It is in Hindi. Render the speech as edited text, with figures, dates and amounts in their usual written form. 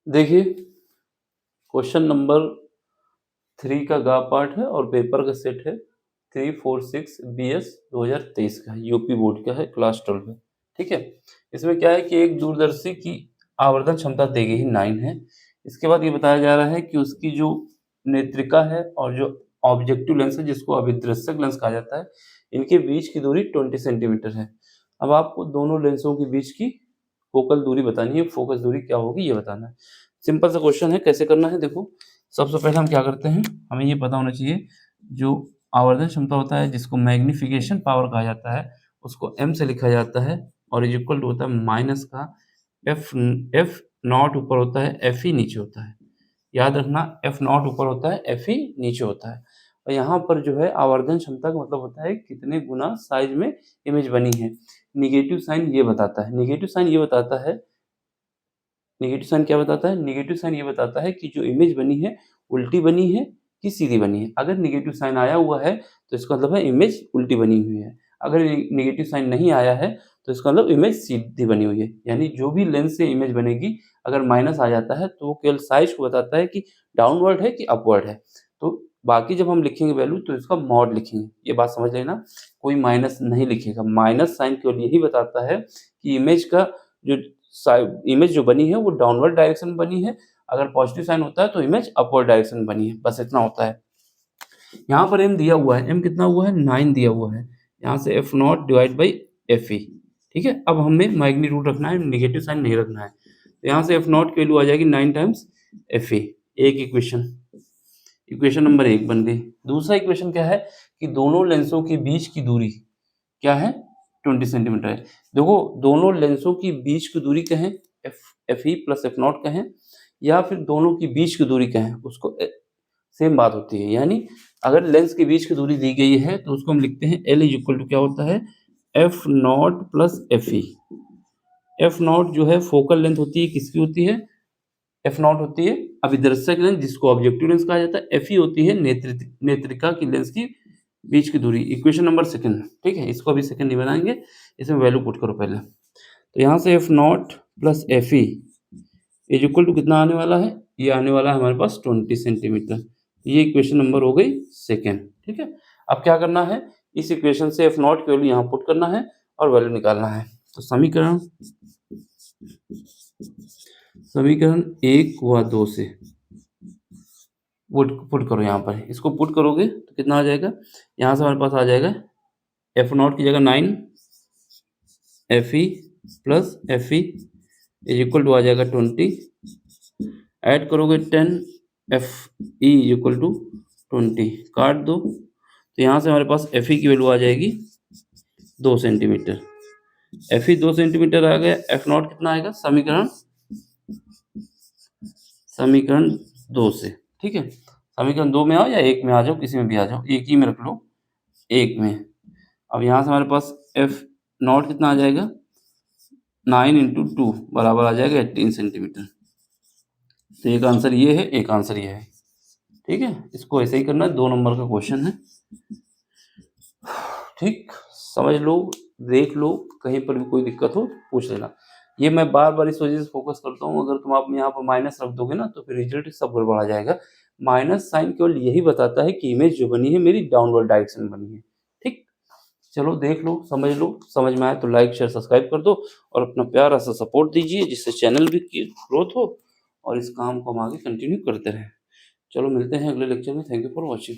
देखिए, क्वेश्चन नंबर 3 का गा पार्ट है और पेपर का सेट है 346 BS 2023 का, यूपी बोर्ड का है, क्लास 12 में। ठीक है, इसमें क्या है कि एक दूरदर्शी की आवर्धन क्षमता दी गई 9 है। इसके बाद ये बताया जा रहा है कि उसकी जो नेत्रिका है और जो ऑब्जेक्टिव लेंस है, जिसको अभिदृश्यक लेंस कहा जाता है, इनके बीच की दूरी 20 सेंटीमीटर है। अब आपको दोनों लेंसों के बीच की फोकल दूरी बतानी है, फोकस दूरी क्या होगी ये बताना है। सिंपल सा क्वेश्चन है, कैसे करना है देखो। सबसे पहले हम क्या करते हैं, हमें ये पता होना चाहिए जो आवर्धन क्षमता होता है, जिसको मैग्निफिकेशन पावर कहा जाता है, उसको m से लिखा जाता है और इज इक्वल टू होता है माइनस का f नॉट ऊपर होता है, f ही नीचे होता है। याद रखना, f नॉट ऊपर होता है, f ही नीचे होता है। और यहाँ पर जो है आवर्धन क्षमता का मतलब होता है कितने गुना साइज में इमेज बनी है। निगेटिव साइन ये बताता है, निगेटिव साइन ये बताता है, नेगेटिव साइन क्या बताता है, नेगेटिव साइन ये बताता है कि जो इमेज बनी है उल्टी बनी है कि सीधी बनी है। अगर नेगेटिव साइन आया हुआ है तो इसका मतलब है इमेज उल्टी बनी हुई है। अगर नेगेटिव साइन नहीं आया है तो इसका मतलब इमेज सीधी बनी हुई है। यानी जो भी लेंस से इमेज बनेगी, अगर माइनस आ जाता है तो वो केवल साइज को बताता है कि डाउनवर्ड है कि अपवर्ड है। तो बाकी जब हम लिखेंगे वैल्यू तो इसका मॉड लिखेंगे, ये बात समझ लेना, कोई माइनस नहीं लिखेगा। माइनस साइन केवल यही बताता है कि इमेज का जो इमेज जो बनी है वो डाउनवर्ड डायरेक्शन में बनी है। अगर पॉजिटिव साइन होता है तो इमेज अपवर्ड डायरेक्शन में बनी है, बस इतना होता है। यहाँ पर m दिया हुआ है, m कितना हुआ है, 9 दिया हुआ है। यहाँ से f not divide by F E. ठीक है, अब हमें मैग्नीट्यूड रखना है, नेगेटिव साइन नहीं रखना है। तो यहाँ से f नॉट की वैल्यू आ जाएगी 9 टाइम्स एफ ई। एक इक्वेशन नंबर 1 बन गई। दूसरा इक्वेशन क्या है कि दोनों लेंसों के बीच की दूरी क्या है, 20 सेंटीमीटर है। देखो, दोनों लेंसों की बीच की दूरी कहें F E plus F not कहें, या फिर दोनों की बीच की दूरी कहें, उसको सेम बात होती है। यानी अगर लेंस के बीच की दूरी दी गई है तो उसको हम लिखते हैं एल इज इक्वल टू क्या होता है, F not plus F E. F not जो है फोकल लेंथ होती है, किसकी होती है, एफ नॉट होती है अभिदर्शक लेंस, जिसको ऑब्जेक्टिव लेंस कहा जाता है। एफ ई होती है नेत्रिका की लेंस की बीच की दूरी। इक्वेशन नंबर 2, ठीक है, इसको अभी सेकंड नहीं बनाएंगे, इसमें वैल्यू पुट करो पहले। तो यहाँ से F not plus F E is equal to कितना आने वाला है, ये आने वाला है हमारे पास 20 सेंटीमीटर। ये इक्वेशन नंबर हो गई 2। ठीक है, अब क्या करना है, इस इक्वेशन से एफ नॉट की वैल्यू यहाँ पुट करना है और वैल्यू निकालना है। तो समीकरण 1 व 2 से पुट करो। यहाँ पर इसको पुट करोगे तो कितना आ जाएगा, यहाँ से हमारे पास आ जाएगा एफ नॉट की जगह 9 F E plus F E is equal to आ जाएगा 20। ऐड करोगे 10 F E is equal to 20, काट दो तो यहाँ से हमारे पास एफ ई की वैल्यू आ जाएगी 2 सेंटीमीटर। एफ ई 2 सेंटीमीटर आ गया, एफ नॉट कितना आएगा, समीकरण 2 से। ठीक है, समीकरण 2 में आओ या 1 में आ जाओ, किसी में भी आ जाओ, एक ही में रख लो, 1 में। अब यहाँ से हमारे पास एफ नॉट कितना आ जाएगा, 9 इंटू 2 बराबर आ जाएगा 18 सेंटीमीटर। तो एक आंसर ये है, एक आंसर ये है। ठीक है, इसको ऐसे ही करना है, 2 नंबर का क्वेश्चन है। ठीक, समझ लो, देख लो, कहीं पर भी कोई दिक्कत हो पूछ लेना। ये मैं बार बार इस वजह से फोकस करता हूँ, अगर तुम आप यहाँ पर माइनस रख दोगे ना तो फिर रिजल्ट सब गड़बड़ा जाएगा। माइनस साइन केवल यही बताता है कि इमेज जो बनी है मेरी डाउनवर्ड डायरेक्शन में बनी है। ठीक, चलो देख लो, समझ में आए तो लाइक शेयर सब्सक्राइब कर दो और अपना प्यारा सा सपोर्ट दीजिए, जिससे चैनल भी ग्रोथ हो और इस काम को हम आगे कंटिन्यू करते रहें। चलो मिलते हैं अगले लेक्चर में। Thank you for watching.